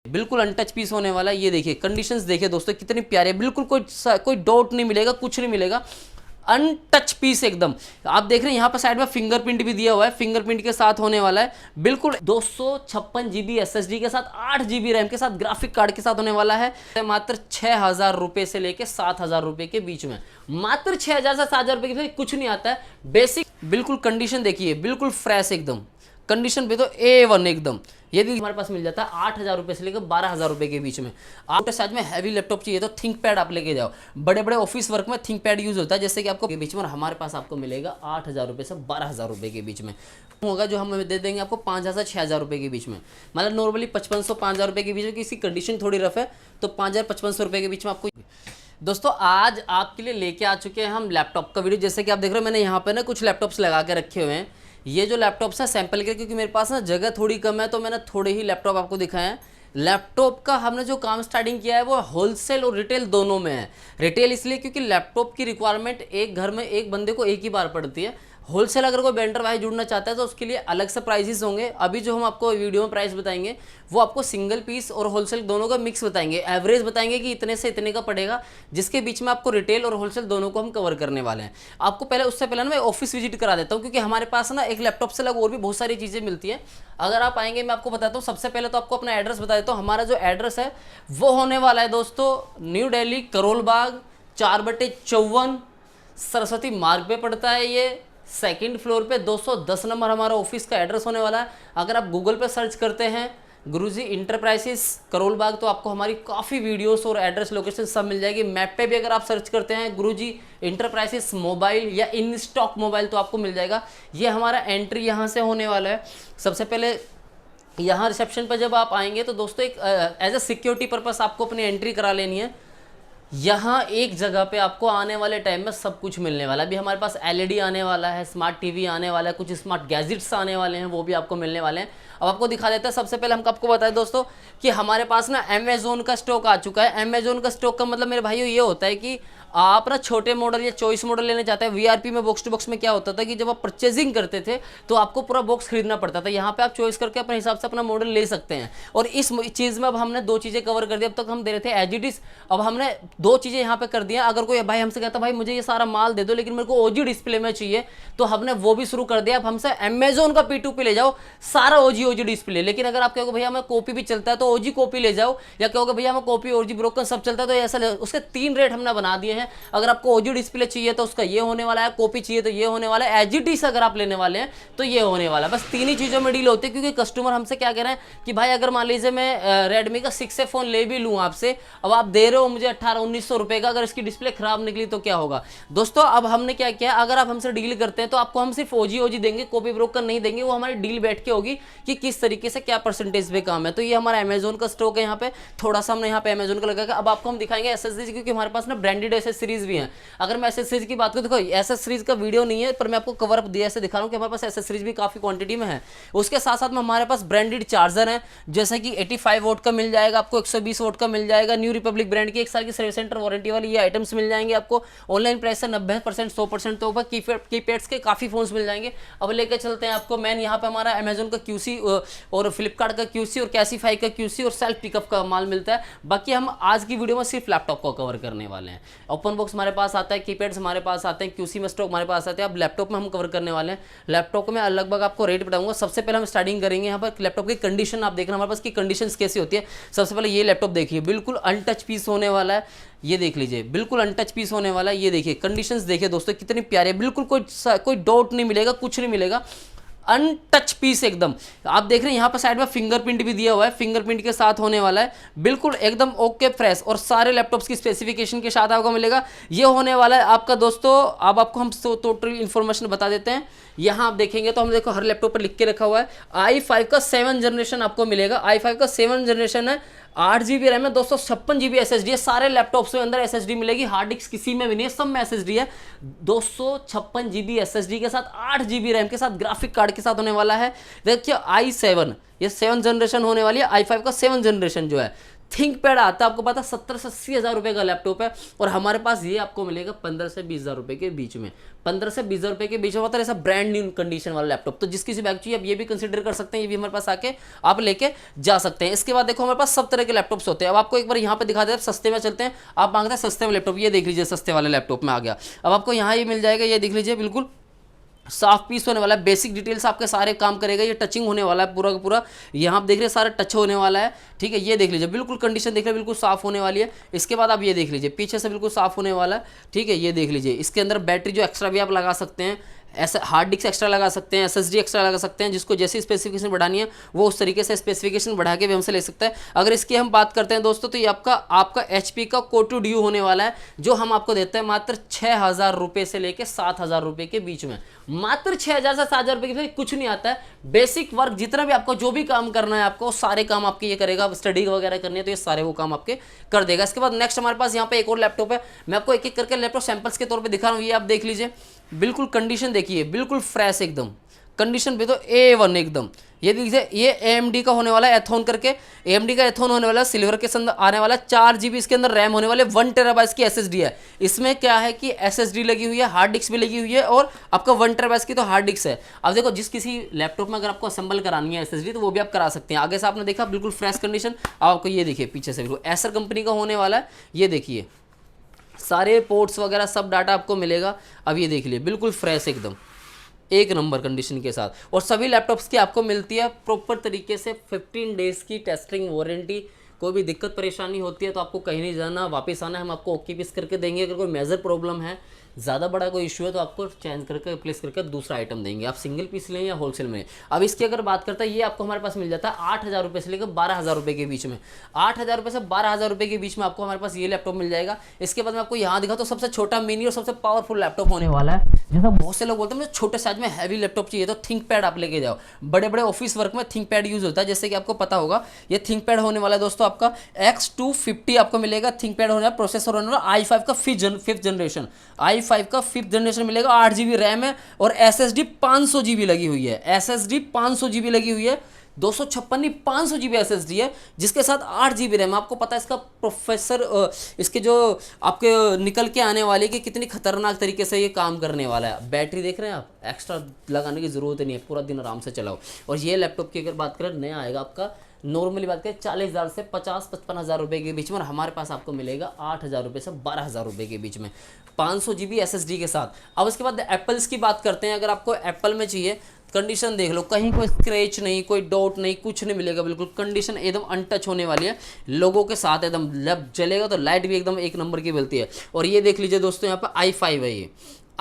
बिल्कुल untouched piece होने वाला है। ये देखिए कंडीशंस देखिए दोस्तों कितनी प्यारी है, बिल्कुल कोई डॉट नहीं मिलेगा, कुछ नहीं मिलेगा, अनटच पीस एकदम। आप देख रहे हैं यहाँ पर साइड में फिंगरप्रिंट भी दिया हुआ है, फिंगरप्रिंट के साथ होने वाला है। बिल्कुल 256 जीबी SSD के साथ 8 GB रैम के साथ ग्राफिक कार्ड के साथ होने वाला है। मात्र 6,000 रुपए से लेके 7,000 रुपए के बीच में, मात्र 6,000 से 7,000 रुपए के बीच कुछ नहीं आता है। बेसिक बिल्कुल कंडीशन देखिए, बिल्कुल फ्रेश एकदम कंडीशन पे तो A1 एकदम। ये भी हमारे पास मिल जाता है 8,000 रुपये से लेकर 12,000 रुपये के बीच में। आपके साथ में हैवी लैपटॉप चाहिए तो थिंकपैड आप लेके जाओ, बड़े बड़े ऑफिस वर्क में थिंकपैड यूज होता है, जैसे कि आपको के बीच में, और हमारे पास आपको मिलेगा 8,000 रुपये से 12,000 रुपये के बीच में होगा, जो हम दे देंगे आपको 5,000 से 6,000 रुपये के बीच में। मतलब नॉर्मली 5,500 5,000 रुपये के बीच में, किसी कंडीशन थोड़ी रफ है तो 5,000-5,500 रुपये के बीच में आपको। दोस्तों आज आपके लिए लेके आ चुके हैं हम लैपटॉप का वीडियो। जैसे कि आप देख रहे हो मैंने यहाँ पे ना कुछ लैपटॉप्स लगा के रखे हुए हैं। ये जो लैपटॉप्स हैं सैंपल के, क्योंकि मेरे पास ना जगह थोड़ी कम है तो मैंने थोड़े ही लैपटॉप आपको दिखाए हैं। लैपटॉप का हमने जो काम स्टार्टिंग किया है वो होलसेल और रिटेल दोनों में है। रिटेल इसलिए क्योंकि लैपटॉप की रिक्वायरमेंट एक घर में एक बंदे को एक ही बार पड़ती है। होलसेल अगर कोई वेंडर भाई जुड़ना चाहता है तो उसके लिए अलग से प्राइसेस होंगे। अभी जो हम आपको वीडियो में प्राइस बताएंगे वो आपको सिंगल पीस और होलसेल दोनों का मिक्स बताएंगे, एवरेज बताएंगे कि इतने से इतने का पड़ेगा, जिसके बीच में आपको रिटेल और होलसेल दोनों को हम कवर करने वाले हैं। आपको पहले उससे पहले ना मैं ऑफिस विजिट करा देता हूँ, क्योंकि हमारे पास ना एक लैपटॉप से अलग और भी बहुत सारी चीज़ें मिलती हैं। अगर आप आएंगे मैं आपको बताता हूँ। सबसे पहले तो आपको अपना एड्रेस बता देता हूँ। हमारा जो एड्रेस है वो होने वाला है दोस्तों न्यू दिल्ली करोल बाग 4/54 सरस्वती मार्ग पे पड़ता है। ये सेकंड फ्लोर पे 210 नंबर हमारा ऑफिस का एड्रेस होने वाला है। अगर आप गूगल पे सर्च करते हैं गुरुजी इंटरप्राइजेस करोल बाग तो आपको हमारी काफ़ी वीडियोस और एड्रेस लोकेशन सब मिल जाएगी। मैप पे भी अगर आप सर्च करते हैं गुरुजी इंटरप्राइजेस मोबाइल या इन स्टॉक मोबाइल तो आपको मिल जाएगा। ये हमारा एंट्री यहाँ से होने वाला है। सबसे पहले यहाँ रिसेप्शन पर जब आप आएंगे तो दोस्तों एक एज ए सिक्योरिटी पर्पस आपको अपनी एंट्री करा लेनी है। यहाँ एक जगह पे आपको आने वाले टाइम में सब कुछ मिलने वाला है। अभी हमारे पास LED आने वाला है, स्मार्ट टीवी आने वाला है, कुछ स्मार्ट गैजेट्स आने वाले हैं, वो भी आपको मिलने वाले हैं। अब आपको दिखा देता है। सबसे पहले हम आपको बताएं दोस्तों कि हमारे पास ना अमेजोन का स्टॉक आ चुका है। अमेजोन का स्टॉक का मतलब मेरे भाइयों ये होता है कि आप ना छोटे मॉडल या चॉइस मॉडल लेने चाहते हैं। VRP में बॉक्स टू बॉक्स में क्या होता था कि जब आप परचेजिंग करते थे तो आपको पूरा बॉक्स खरीदना पड़ता था। यहाँ पे आप चॉइस करके अपने हिसाब से अपना मॉडल ले सकते हैं। और इस चीज़ में अब हमने 2 चीज़ें कवर कर दी। अब तक हम दे रहे थे एज इट इज, अब हमने 2 चीज़ें यहाँ पे कर दिया। अगर कोई भाई हमसे कहता भाई मुझे ये सारा माल दे दो लेकिन मेरे को OG डिस्प्ले में चाहिए, तो हमने वो भी शुरू कर दिया। अब हमसे अमेजोन का P2P ले जाओ, सारा OG डिस्प्ले। लेकिन अगर आप कहोगे भैया हमें कॉपी भी चलता है तो OG कॉपी ले जाओ, या कहोगे भैया हमें कॉपी OG ब्रोकन सब चलता है तो ऐसा उसके 3 रेट हमने बना दिए हैं। अगर आपको OG डिस्प्ले चाहिए तो उसका ये होने वाला है, कॉपी चाहिए तो ये होने वाला है, एज इट इज अगर आप लेने वाले हैं तो ये होने वाला है। बस 3 ही चीज़ों में डील होती है। क्योंकि कस्टमर हमसे क्या कह रहे हैं कि भाई अगर मान लीजिए मैं रेडमी का 6A फ़ोन ले भी लूँ आपसे, अब आप दे रहे हो मुझे 1800-1900 रुपये का, अगर इसकी डिस्प्ले खराब निकली तो क्या होगा। दोस्तों अब हमने क्या किया, अगर आप हमसे डील करते हैं तो आपको हम सिर्फ OG देंगे, कॉपी ब्रोकन नहीं देंगे। वो हमारी डील बैठ के होगी कि किस तरीके से क्या परसेंटेज पे काम है। तो ये हमारा अमेजोन का स्टॉक है। यहाँ पे थोड़ा सा हमने यहाँ पे अमेजोन का लगा। अब आपको हम दिखाएंगे एसेसरीज, क्योंकि हमारे पास ना ब्रांडेड एसेसरीज भी हैं। अगर मैं एसेसरीज की बात करूँ, देखो एसेसरीज का वीडियो नहीं है पर मैं आपको कवर अप दिया ऐसे दिखा रहा हूँ कि हमारे पास एसेसरीज भी काफ़ी क्वांटिटी में है। उसके साथ साथ में हमारे पास ब्रांडेड चार्जर है, जैसे कि 85 वोट का मिल जाएगा आपको, 120 वोट का मिल जाएगा। न्यू रिपब्लिक ब्रांड की 1 साल की सर्विस सेंटर वारंटी वाली ये आइटम्स मिल जाएंगे आपको। ऑनलाइन प्राइस से 90% 100% तो ऊपर कीपैड्स के काफ़ी फोन्स मिल जाएंगे। अब लेकर चलते हैं आपको मैन। यहाँ पे हमारा अमेजोन का QC और फ्लिपकार्ट का QC और कैसीफाई का QC और सेल्फ पिकअप का माल मिलता है। बाकी हम आज की वीडियो में सिर्फ लैपटॉप को कवर करने वाले हैं। ओपन बॉक्स हमारे पास आता है, कीपैड्स हमारे पास आते हैं, QC में स्टॉक हमारे पास आते हैं। अब लैपटॉप में हम कवर करने वाले हैं। लैपटॉप में लगभग आपको रेट बताऊंगा। सबसे पहले हम स्टार्टिंग करेंगे यहाँ पर लैपटॉप की कंडीशन। आप देखना हमारे पास की कंडीशंस कैसी होती है। सबसे पहले ये लैपटॉप देखिए, बिल्कुल अनटच पीस होने वाला है। ये देख लीजिए, बिल्कुल अनटच पीस होने वाला है। ये देखिए कंडीशंस देखिए दोस्तों कितनी प्यारी है, बिल्कुल कोई डॉट नहीं मिलेगा, कुछ नहीं मिलेगा, अनटच पीस एकदम। आप देख रहे हैं यहाँ पर साइड में फिंगरप्रिंट भी दिया हुआ है, फिंगरप्रिंट के साथ होने वाला है। बिल्कुल एकदम ओके फ्रेश और सारे लैपटॉप्स की स्पेसिफिकेशन के साथ आपको मिलेगा। ये होने वाला है आपका दोस्तों। अब आपको हम टोटल इन्फॉर्मेशन बता देते हैं। यहाँ आप देखेंगे तो हम देखो हर लैपटॉप पर लिख के रखा हुआ है i5 का 7 जनरेशन आपको मिलेगा। i5 का 7 जनरेशन है, 8 GB रैम है, 256 GB SSD है। सारे लैपटॉप्स में अंदर SSD मिलेगी, हार्ड डिस्क किसी में भी नहीं है, सब में SSD है। 256 GB SSD के साथ 8 GB रैम के साथ ग्राफिक कार्ड के साथ होने वाला है। देखिए i7 ये 7 जनरेशन होने वाली है। i5 का 7 जनरेशन जो है थिंक पैड आता है, आपको पता 70 से 80 हज़ार रुपये का लैपटॉप है, और हमारे पास ये आपको मिलेगा 15 से 20 हज़ार रुपये के बीच में। 15 से 20 हज़ार रुपये के बीच में, मतलब ऐसा ब्रांड न्यू कंडीशन वाला लैपटॉप। तो जिस किसी बैग चाहिए आप ये भी कंसिडर कर सकते हैं, ये भी हमारे पास आके आप लेके जा सकते हैं। इसके बाद देखो हमारे पास सब तरह के लैपटॉप्स होते हैं। अब आपको एक बार यहाँ पे दिखा देते हैं, सस्ते में चलते हैं। आप मांगते हैं सस्ते में लैपटॉप, ये देख लीजिए सस्ते वाले लैपटॉप में आ गया। अब आपको यहाँ ये मिल जाएगा, ये देख लीजिए बिल्कुल साफ पीस होने वाला है, बेसिक डिटेल्स आपके सारे काम करेगा, ये टचिंग होने वाला है पूरा का पूरा। यहाँ आप देख रहे हैं सारा टच होने वाला है, ठीक है। ये देख लीजिए बिल्कुल कंडीशन देख रहे बिल्कुल साफ होने वाली है। इसके बाद आप ये देख लीजिए पीछे से बिल्कुल साफ होने वाला है, ठीक है। ये देख लीजिए इसके अंदर बैटरी जो एक्स्ट्रा भी आप लगा सकते हैं, ऐसा हार्ड डिस्क एक्स्ट्रा लगा सकते हैं, SSD एक्स्ट्रा लगा सकते हैं, जिसको जैसी स्पेसिफिकेशन बढ़ानी है वो उस तरीके से स्पेसिफिकेशन बढ़ा के भी हमसे ले सकता है। अगर इसकी हम बात करते हैं दोस्तों, तो ये आपका HP का Core 2 Duo होने वाला है, जो हम आपको देते हैं मात्र 6,000 रुपये से लेकर 7,000 रुपये के बीच में। मात्र 6,000 से 7,000 रुपये के बीच कुछ नहीं आता है। बेसिक वर्क जितना भी आपको जो भी काम करना है, आपको सारे काम आपके ये करेगा। स्टडी वगैरह करनी है तो ये सारे वो काम आपके कर देगा। इसके बाद नेक्स्ट हमारे पास यहाँ पे एक और लैपटॉप है, मैं आपको एक एक करके लैपटॉप सैंपल्स के तौर पे दिखा रहा हूँ। ये आप देख लीजिए बिल्कुल कंडीशन देखिए, बिल्कुल फ्रेश एकदम कंडीशन पे, तो A1 एकदम। ये देखिए ये AMD का होने वाला है, एथॉन करके AMD का एथॉन होने वाला है, सिल्वर के अंदर आने वाला है। 4 GB इसके अंदर रैम होने वाले, 1 TB की SSD है। इसमें क्या है कि SSD लगी हुई है, हार्ड डिस्क भी लगी हुई है, और आपका 1 TB की तो हार्ड डिस्क है। अब देखो जिस किसी लैपटॉप में अगर आपको असेंबल करानी है SSD, तो वो भी आप करा सकते हैं। आगे से आपने देखा बिल्कुल फ्रेश कंडीशन। अब आपको ये देखिए पीछे से बिल्कुल एसर कंपनी का होने वाला है। ये देखिए सारे पोर्ट्स वगैरह सब डाटा आपको मिलेगा। अब ये देख लिए बिल्कुल फ्रेश एकदम एक नंबर कंडीशन के साथ। और सभी लैपटॉप्स की आपको मिलती है प्रॉपर तरीके से 15 डेज़ की टेस्टिंग वारंटी। कोई भी दिक्कत परेशानी होती है तो आपको कहीं नहीं जाना, वापस आना है, हम आपको ओके पीस करके देंगे। अगर कोई मेजर प्रॉब्लम है, ज़्यादा बड़ा कोई इशू है, तो आपको चेंज करके रिप्लेस करके दूसरा आइटम देंगे। आप सिंगल पीस लें या होलसेल में। अब इसकी अगर बात करते हैं, ये आपको हमारे पास मिल जाता है 8,000 रुपये से लेकर 12,000 रुपये के बीच में। 8,000 रुपये से 12,000 रुपये के बीच में आपको हमारे पास ये लैपटॉप मिल जाएगा। इसके बाद मैं आपको यहाँ दिखा तो सबसे छोटा मिनी और सबसे पावरफुल लैपटॉप होने वाला है। जैसा बहुत से लोग बोलते हैं मुझे छोटे साइज में हैवी लैपटॉप चाहिए, तो थिंक पैड आप लेके जाओ। बड़े बड़े ऑफिस वर्क में थिंक पैड यूज होता है, जैसे कि आपको पता होगा। ये थिंक पैड होने वाला है दोस्तों आपका X250 आपको मिलेगा। थिंक पैड होने वाला, प्रोसेसर होने वाला i5 का 5th जनरेशन, i5 का 5th जनरेशन मिलेगा। 8 GB रैम है और SSD 500 GB लगी हुई है। SSD 500 GB लगी हुई है, 256 नहीं 500 GB SSD है, जिसके साथ 8 GB रैम। आपको पता है इसका प्रोफेसर, इसके जो आपके निकल के आने वाले कि कितनी खतरनाक तरीके से ये काम करने वाला है। बैटरी देख रहे हैं आप, एक्स्ट्रा लगाने की ज़रूरत नहीं है, पूरा दिन आराम से चलाओ। और ये लैपटॉप की अगर बात करें, नया आएगा आपका, नॉर्मली बात करें 40,000 से 50-55 हज़ार रुपये के बीच में, और हमारे पास आपको मिलेगा 8,000 रुपये से 12,000 रुपये के बीच में, 500 GB SSD के साथ। अब उसके बाद एप्पल्स की बात करते हैं। अगर आपको एप्पल में चाहिए, कंडीशन देख लो, कहीं कोई स्क्रैच नहीं, कोई डॉट नहीं, कुछ नहीं मिलेगा। बिल्कुल कंडीशन एकदम अनटच होने वाली है, लोगों के साथ एकदम लब जलेगा, तो लाइट भी एकदम एक नंबर की मिलती है। और ये देख लीजिए दोस्तों, यहाँ पर i5 है, ये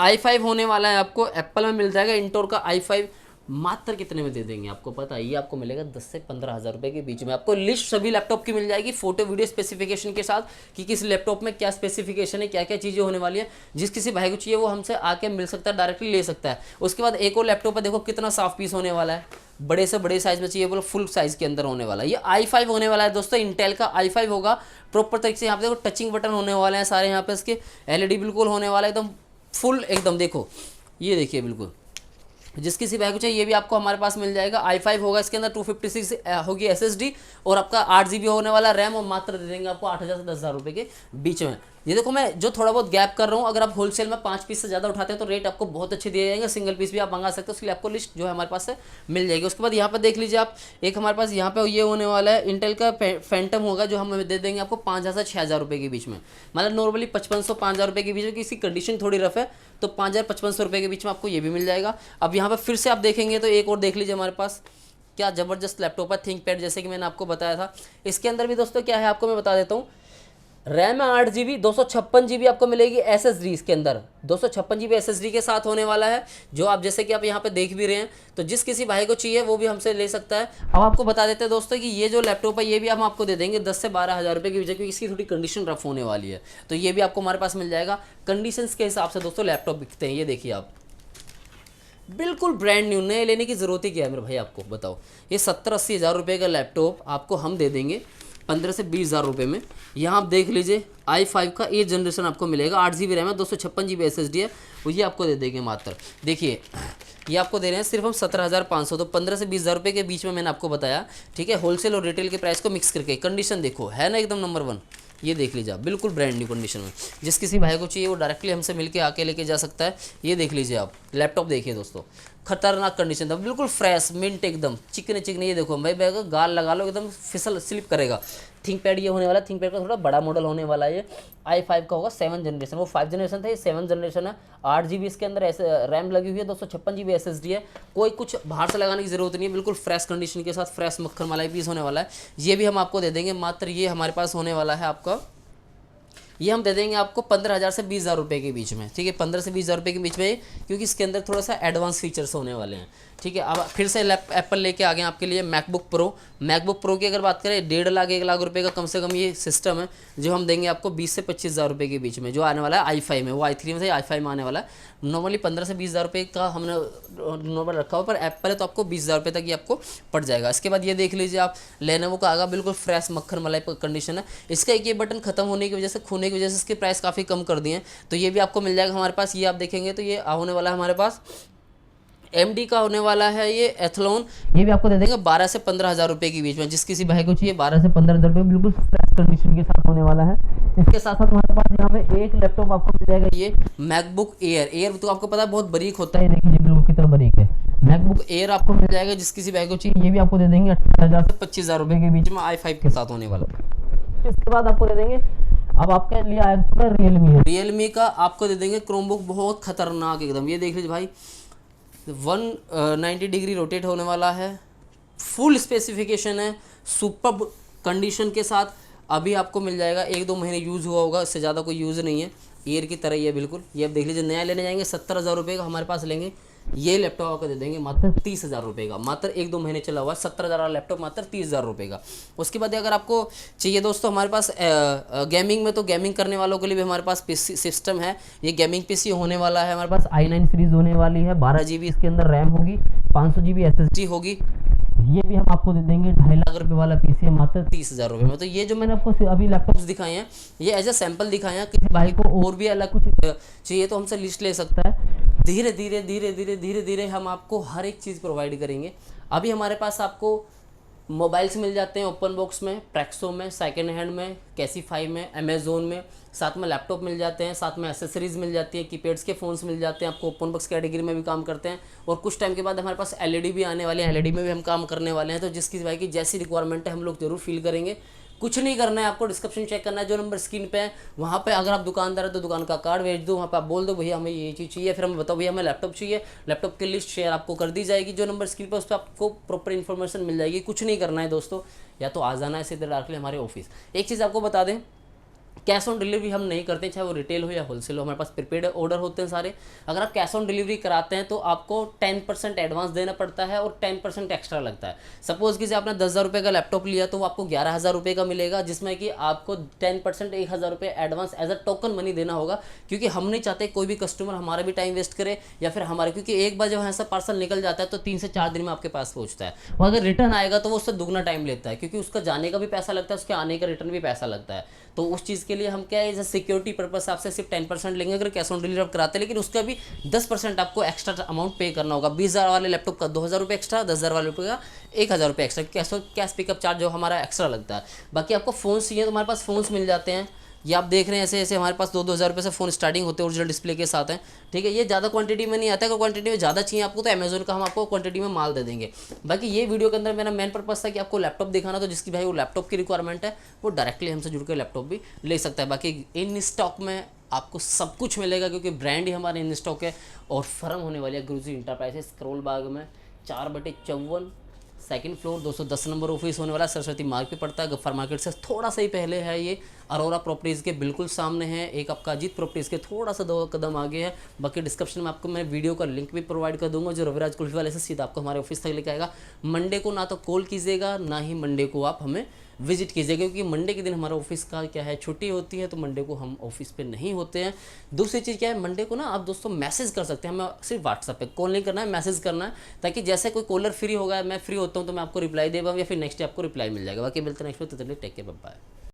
i5 होने वाला है। आपको एप्पल में मिल जाएगा इंटोर का i5। मात्र कितने में दे देंगे आपको पता है, ये आपको मिलेगा 10 से 15 हज़ार रुपये के बीच में। आपको लिस्ट सभी लैपटॉप की मिल जाएगी, फोटो वीडियो स्पेसिफिकेशन के साथ, कि किस लैपटॉप में क्या स्पेसिफिकेशन है, क्या क्या चीज़ें होने वाली है। जिस किसी भाई को चाहिए वो हमसे आके मिल सकता है, डायरेक्टली ले सकता है। उसके बाद एक और लैपटॉप है, देखो कितना साफ पीस होने वाला है, बड़े से बड़े साइज में चाहिए बोलो, फुल साइज के अंदर होने वाला है। ये i5 होने वाला है दोस्तों, इंटेल का i5 होगा। प्रॉपर तरीके से यहाँ पे देखो टचिंग बटन होने वाले हैं सारे, यहाँ पे इसके LED बिल्कुल होने वाला है एकदम फुल एकदम। देखो ये देखिए बिल्कुल, जिस किसी भाई को चाहिए ये भी आपको हमारे पास मिल जाएगा। i5 होगा, इसके अंदर 256 होगी SSD, और आपका 8 GB होने वाला रैम, और मात्र दे देंगे आपको 8,000 से 10,000 रुपये के बीच में। ये देखो मैं जो थोड़ा बहुत गैप कर रहा हूँ, अगर आप होलसेल में 5 पीस से ज़्यादा उठाते हैं तो रेट आपको बहुत अच्छे दिए जाएंगे। सिंगल पीस भी आप मंगा सकते हो, उसके लिए आपको लिस्ट जो है हमारे पास से मिल जाएगी। उसके बाद यहाँ पर देख लीजिए आप, एक हमारे पास यहाँ पे ये होने वाला है, इंटेल का फैंटम होगा, जो हम दे देंगे आपको 5,000 से 6,000 रुपये के बीच में। मतलब नॉर्मली 5500-5,000 रुपये के बीच में, किसी कंडीशन थोड़ी रफ है तो 5,000-5,500 रुपये के बीच में आपको ये भी मिल जाएगा। अब यहाँ पर फिर से आप देखेंगे तो एक और देख लीजिए, हमारे पास क्या ज़बरदस्त लैपटॉप है, थिंक पैड, जैसे कि मैंने आपको बताया था। इसके अंदर भी दोस्तों क्या है आपको मैं बता देता हूँ, रैम है 8 GB, 256 GB आपको मिलेगी SSD। इसके अंदर 256 GB SSD के साथ होने वाला है, जो आप जैसे कि आप यहाँ पे देख भी रहे हैं। तो जिस किसी भाई को चाहिए वो भी हमसे ले सकता है। अब आपको बता देते हैं दोस्तों कि ये जो लैपटॉप है ये भी हम आपको दे देंगे 10 से 12 हज़ार रुपये की वजह, क्योंकि इसकी थोड़ी कंडीशन रफ होने वाली है। तो ये भी आपको हमारे पास मिल जाएगा। कंडीशंस के हिसाब से दोस्तों लैपटॉप बिकते हैं। ये देखिए आप, बिल्कुल ब्रांड न्यू, नए लेने की ज़रूरत ही क्या है मेरे भाई, आपको बताओ। ये 70-80 हज़ार रुपये का लैपटॉप आपको हम दे देंगे 15 से 20 हज़ार रुपये में। यहाँ आप देख लीजिए i5 का 8th जनरेशन आपको मिलेगा, 8 GB रैम है, 256 GB SSD है, वो ये आपको दे देंगे मात्र। देखिए ये आपको दे रहे हैं सिर्फ हम 17,500, तो 15 से 20 हज़ार रुपये के बीच में मैंने आपको बताया, ठीक है। होलसेल और रिटेल के प्राइस को मिक्स करके। कंडीशन देखो है ना एकदम नंबर 1, ये देख लीजिए आप, बिल्कुल ब्रांड न्यू कंडीशन में। जिस किसी भाई को चाहिए वो डायरेक्टली हमसे मिलके आके लेके जा सकता है। ये देख लीजिए आप, लैपटॉप देखिए दोस्तों, खतरनाक कंडीशन था, बिल्कुल फ्रेश मिंट एकदम चिकने चिकने। ये देखो भाई बैग गाल लगा लो एकदम फिसल स्लिप करेगा। थिंक पैड ये होने वाला, थिंक पैड का थोड़ा बड़ा मॉडल होने वाला है। ये i5 का होगा 7 जनरेशन, वो 5 जनरेशन था, ये 7 जनरेशन है। 8 GB इसके अंदर ऐसे रैम लगी हुई है, 256 GB SSD है। कोई कुछ बाहर से लगाने की जरूरत नहीं है, बिल्कुल फ्रेश कंडीशन के साथ फ्रेश मक्खन मलाई पीस होने वाला है। ये भी हम आपको दे देंगे मात्र, ये हमारे पास होने वाला है आपका, ये हम दे देंगे आपको 15,000 से 20,000 रुपये के बीच में, ठीक है। 15 से 20,000 रुपये के बीच में, क्योंकि इसके अंदर थोड़ा सा एडवांस फीचर्स होने वाले हैं, ठीक है। अब फिर से एप्पल लेके आ गए आपके लिए मैकबुक प्रो। मैकबुक प्रो की अगर बात करें 1.5 लाख 1 लाख रुपये का कम से कम ये सिस्टम है, जो हम देंगे आपको 20 से 25,000 रुपये के बीच में, जो आने वाला है i5 में। वो i3 में से i5 में आने वाला है। नॉर्मली 15 से 20,000 रुपये का हमने नॉर्मल रखा हुआ, पर एप्पल है तो आपको 20,000 रुपये तक ये आपको पड़ जाएगा। इसके बाद ये देख लीजिए आप, लेनोवो का आगा, बिल्कुल फ्रेश मक्खन मलाई कंडीशन है। इसका एक ये बटन खत्म होने की वजह से, खोने की वजह से इसके प्राइस काफ़ी कम कर दिए हैं, तो ये भी आपको मिल जाएगा हमारे पास। ये आप देखेंगे तो ये होने वाला है हमारे पास MD का होने वाला है ये एथलॉन। ये भी आपको दे देंगे 12 से 15,000 रुपये के बीच में। जिस किसी भाई को चाहिए 12 से 15,000 रुपये बिल्कुल फ्रेश कंडीशन के साथ होने वाला है। इसके साथ साथ हमारे पास यहाँ पे एक लैपटॉप आपको मिल जाएगा, ये मैकबुक एयर तो आपको पता है बहुत बारीक होता है, देखिए बिल्कुल कितना बारीक है। मैकबुक एयर आपको मिल जाएगा जिस किसी भाई को चाहिए। ये भी आपको दे देंगे 18,000 से 25,000 रुपये के बीच में, i5 के साथ होने वाला। इसके बाद आपको दे देंगे, अब आपके लिए आया चुका रियलमी का, आपको दे देंगे क्रोमबुक, बहुत खतरनाक एकदम। ये देख लीजिए भाई, 190 डिग्री रोटेट होने वाला है, फुल स्पेसिफिकेशन है, सुपर कंडीशन के साथ। अभी आपको मिल जाएगा 1-2 महीने यूज़ हुआ होगा, इससे ज़्यादा कोई यूज़ नहीं है, एयर की तरह ही है बिल्कुल। ये अब देख लीजिए, नया लेने जाएंगे 70,000 रुपये का हमारे पास लेंगे, ये लैपटॉप आपको दे देंगे मात्र 30,000 रुपये का। मात्र 1-2 महीने चला हुआ है, 70,000 वाला लैपटॉप मात्र 30,000 रुपये का। उसके बाद अगर आपको चाहिए दोस्तों हमारे पास गेमिंग में, तो गेमिंग करने वालों के लिए भी हमारे पास PC सिस्टम है। ये गेमिंग PC होने वाला है हमारे पास, i9 सीरीज़ होने वाली है, 12 GB इसके अंदर रैम होगी, 500 GB SSD होगी। ये भी हम आपको दे देंगे 2.5 लाख रुपये वाला PC है मात्र 30,000 रुपये में। तो ये जो मैंने आपको अभी लैपटॉप्स दिखाए हैं, ये एज ए सैम्पल दिखाए हैं। किसी भाई को और भी अलग कुछ चाहिए तो हमसे लिस्ट ले सकता है। धीरे धीरे हम आपको हर एक चीज़ प्रोवाइड करेंगे। अभी हमारे पास आपको मोबाइल्स मिल जाते हैं ओपन बॉक्स में, प्रैक्सो में, सेकंड हैंड में, कैसीफाई में, अमेजोन में, साथ में लैपटॉप मिल जाते हैं, साथ में एसेसरीज मिल जाती है, कीपैड्स के फ़ोन्स मिल जाते हैं, आपको ओपन बॉक्स कैटेगरी में भी काम करते हैं। और कुछ टाइम के बाद हमारे पास LED भी आने वाली है, LED में भी हम काम करने वाले हैं। तो जिसकी भाई की जैसी रिक्वायरमेंट है हम लोग जरूर फील करेंगे। कुछ नहीं करना है आपको, डिस्क्रिप्शन चेक करना है, जो नंबर स्क्रीन पे है वहाँ पे अगर आप दुकानदार है तो दुकान का कार्ड भेज दो, वहाँ पे आप बोल दो भैया हमें ये चीज़ चाहिए, फिर हमें बताओ भैया हमें लैपटॉप चाहिए, लैपटॉप की लिस्ट शेयर आपको कर दी जाएगी। जो नंबर स्क्रीन पे उस पर आपको प्रॉपर इन्फॉर्मेशन मिल जाएगी। कुछ नहीं करना है दोस्तों, या तो आ जाना है सीधे डायरेक्टली हमारे ऑफिस। एक चीज़ आपको बता दें, कैश ऑन डिलीवरी हम नहीं करते, चाहे वो रिटेल हो या होलसेल हो, हमारे पास प्रीपेड ऑर्डर होते हैं सारे। अगर आप कैश ऑन डिलीवरी कराते हैं तो आपको 10% एडवांस देना पड़ता है और 10% एक्स्ट्रा लगता है। सपोज कि आपने 10,000 रुपये का लैपटॉप लिया तो वो आपको 11,000 रुपये का मिलेगा, जिसमें कि आपको 10% 1,000 रुपये advance as a token money देना होगा, क्योंकि हम नहीं चाहते कोई भी कस्टमर हमारा भी टाइम वेस्ट करे या फिर हमारे, क्योंकि एक बार जब ऐसा पार्सल निकल जाता है तो 3 से 4 दिन में आपके पास पहुँचता है। वो अगर रिटर्न आएगा तो वो उससे दुगना टाइम लेता है, क्योंकि उसका जाने का भी पैसा लगता है, उसके आने का रिटर्न भी पैसा लगता है। तो उस चीज़ के लिए हम क्या है, सिक्योरिटी पर्पस आपसे सिर्फ 10% लेंगे अगर कैश ऑन डिलीवरी आप कराते हैं, लेकिन उसका भी 10% आपको एक्स्ट्रा अमाउंट पे करना होगा। 20,000 वाले लैपटॉप का 2,000 रुपये एक्स्ट्रा, 10,000 वाले का 1,000 रुपये एक्स्ट्रा, कैश पिकअप चार्ज जो हमारा एक्स्ट्रा लगता है। बाकी आपको फ़ोन्स चाहिए तो हमारे पास फ़ोन्स मिल जाते हैं। ये आप देख रहे हैं ऐसे ऐसे हमारे पास 2,000 रुपये से फ़ोन स्टार्टिंग होते हैं, ओरिजिनल डिस्प्ले के साथ हैं, ठीक है। ये ज़्यादा क्वांटिटी में नहीं आता है, अगर क्वांटिटी में ज़्यादा चाहिए आपको तो अमेजोन का हम आपको क्वांटिटी में माल दे देंगे। बाकी ये वीडियो के अंदर मेरा मेन पर्पस था कि आपको लैपटॉप दिखाना, तो जिसकी भाई वो लैपटॉप की रिक्वायरमेंट है वो डायरेक्टली हमसे जुड़ कर लैपटॉप भी ले सकता है। बाकी इन स्टॉक में आपको सब कुछ मिलेगा, क्योंकि ब्रांड ही हमारे इन स्टॉक है। और फर्म होने वाली है गुरुजी इंटरप्राइजेस, स्क्रॉल बाग में 4/54 सेकंड फ्लोर, 210 नंबर ऑफिस होने वाला, सरस्वती मार्ग पे पड़ता है। गफ्फार मार्केट से थोड़ा सा ही पहले है ये, अरोरा प्रॉपर्टीज़ के बिल्कुल सामने है। एक आपका अजीत प्रॉपर्टीज़ के थोड़ा सा 2 कदम आगे है। बाकी डिस्क्रिप्शन में आपको मैं वीडियो का लिंक भी प्रोवाइड कर दूंगा, जो रविराज कुल्फी वाले से सीधा आपको हमारे ऑफिस तक लेके आएगा। मंडे को ना तो कॉल कीजिएगा, ना ही मंडे को आप हमें विजिट कीजिएगा, क्योंकि मंडे के दिन हमारा ऑफिस का क्या है, छुट्टी होती है, तो मंडे को हम ऑफिस पे नहीं होते हैं। दूसरी चीज़ क्या है, मंडे को ना आप दोस्तों मैसेज कर सकते हैं, हमें सिर्फ व्हाट्सएप पे कॉल नहीं करना है, मैसेज करना है, ताकि जैसे कोई कॉलर फ्री होगा, मैं फ्री होता हूँ तो मैं आपको रिप्लाई दे पाऊँ, या फिर नेक्स्ट डे आपको रिप्लाई मिल जाएगा। बाकी मिलते हैं नेक्स्ट डे, तो टेक केयर, बाय बाय।